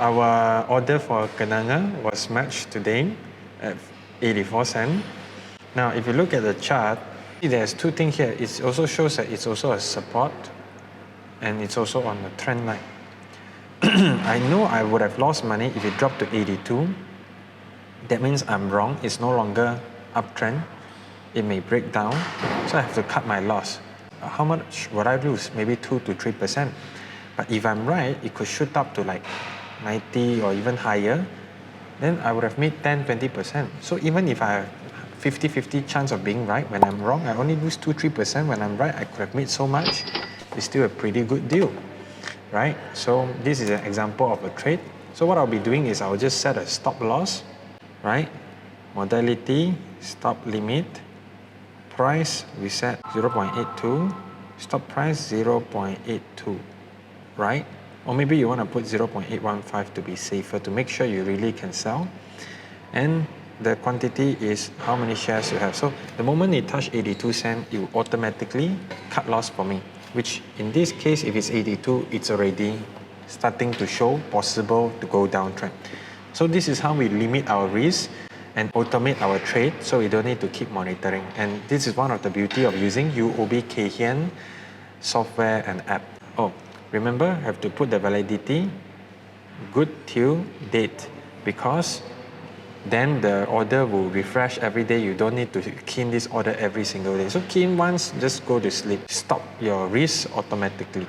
Our order for Kenanga was matched today at 84 cents. Now, if you look at the chart, there's two things here. It also shows that it's also a support and it's also on the trend line. I know I would have lost money if it dropped to 82. That means I'm wrong. It's no longer uptrend. It may break down. So I have to cut my loss. How much would I lose? Maybe 2 to 3%. But if I'm right, it could shoot up to like 90 or even higher. Then I would have made 10-20%. So even if I have 50-50 chance of being right, when I'm wrong, I only lose 2-3%. When I'm right, I could have made so much. It's still a pretty good deal, right? So this is an example of a trade. So what I'll be doing is I'll just set a stop loss, right? Modality, stop limit, price, we set 0.82, stop price 0.82, right? Or maybe you want to put 0.815 to be safer, to make sure you really can sell. And the quantity is how many shares you have. So the moment it touch 82 cents, you automatically cut loss for me, which in this case, if it's 82, it's already starting to show possible to go downtrend. So this is how we limit our risk and automate our trade, so we don't need to keep monitoring. And this is one of the beauty of using UOB Kay Hian software and app. Oh, remember, have to put the validity good till date, because then the order will refresh every day. You don't need to key in this order every single day. So key in once, just go to sleep. Stop your risk automatically.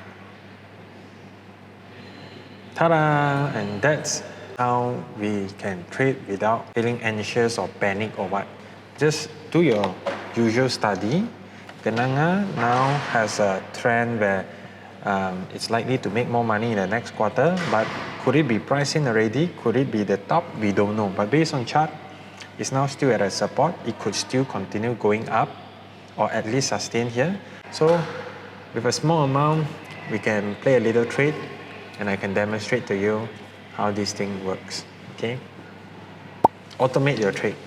Ta-da! And that's how we can trade without feeling anxious or panic or what. Just do your usual study. Kenanga now has a trend where it's likely to make more money in the next quarter, but could it be priced in already? Could it be the top? We don't know. But based on chart, it's now still at a support. It could still continue going up or at least sustain here. So with a small amount, we can play a little trade and I can demonstrate to you how this thing works. Okay? Automate your trade.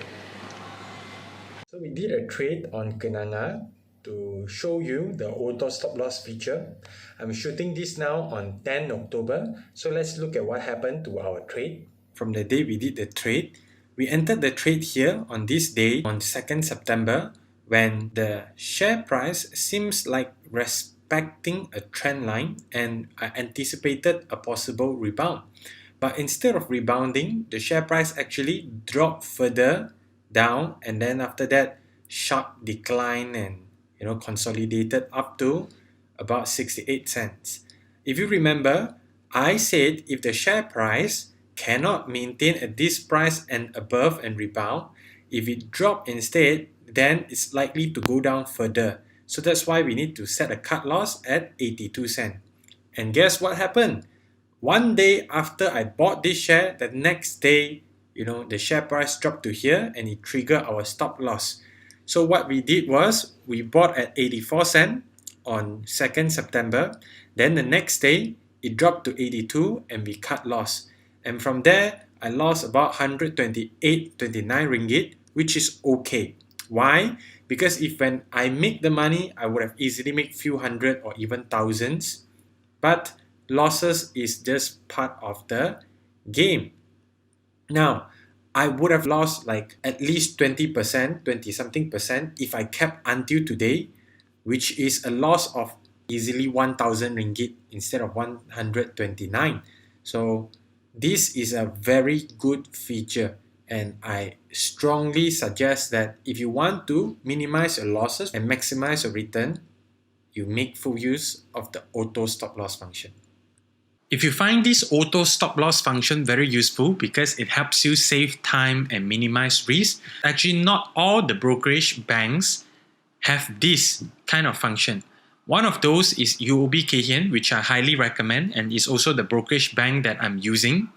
So we did a trade on Kenanga to show you the auto stop loss feature. I'm shooting this now on 10 October. So let's look at what happened to our trade. From the day we did the trade, we entered the trade here on this day, on 2nd September, when the share price seems like respecting a trend line, and I anticipated a possible rebound. But instead of rebounding, the share price actually dropped further down, and then after that, sharp decline and consolidated up to about 68 cents. If you remember, I said if the share price cannot maintain at this price and above and rebound, if it drop instead, then it's likely to go down further. So that's why we need to set a cut loss at 82 cents. And guess what happened? One day after I bought this share, the next day, the share price dropped to here and it triggered our stop loss. So what we did was we bought at 84 cents on 2nd September. Then the next day, it dropped to 82 and we cut loss. And from there, I lost about 128.29 ringgit, which is okay. Why? Because if when I make the money, I would have easily made few hundred or even thousands. But losses is just part of the game. Now, I would have lost like at least 20%, 20 something percent if I kept until today, which is a loss of easily 1,000 ringgit instead of 129. So this is a very good feature, and I strongly suggest that if you want to minimize your losses and maximize your return, you make full use of the auto stop loss function. If you find this auto stop loss function very useful because it helps you save time and minimize risk, actually not all the brokerage banks have this kind of function. One of those is UOB Kay Hian, which I highly recommend, and is also the brokerage bank that I'm using.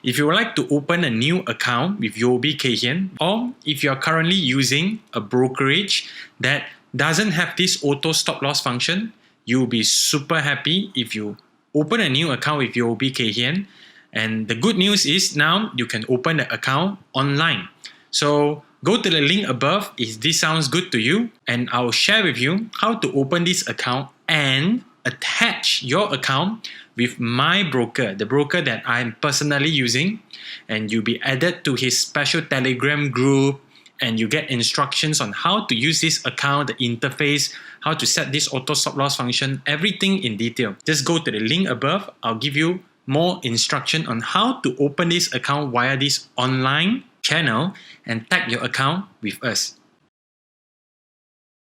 If you would like to open a new account with UOB Kay Hian, or if you're currently using a brokerage that doesn't have this auto stop loss function, you'll be super happy if you open a new account with UOB Kay Hian. And the good news is now you can open the account online. So go to the link above if this sounds good to you, and I'll share with you how to open this account and attach your account with my broker, the broker that I'm personally using, and you'll be added to his special Telegram group, and you get instructions on how to use this account, the interface, how to set this auto stop loss function, everything in detail. Just go to the link above. I'll give you more instruction on how to open this account via this online channel and tag your account with us.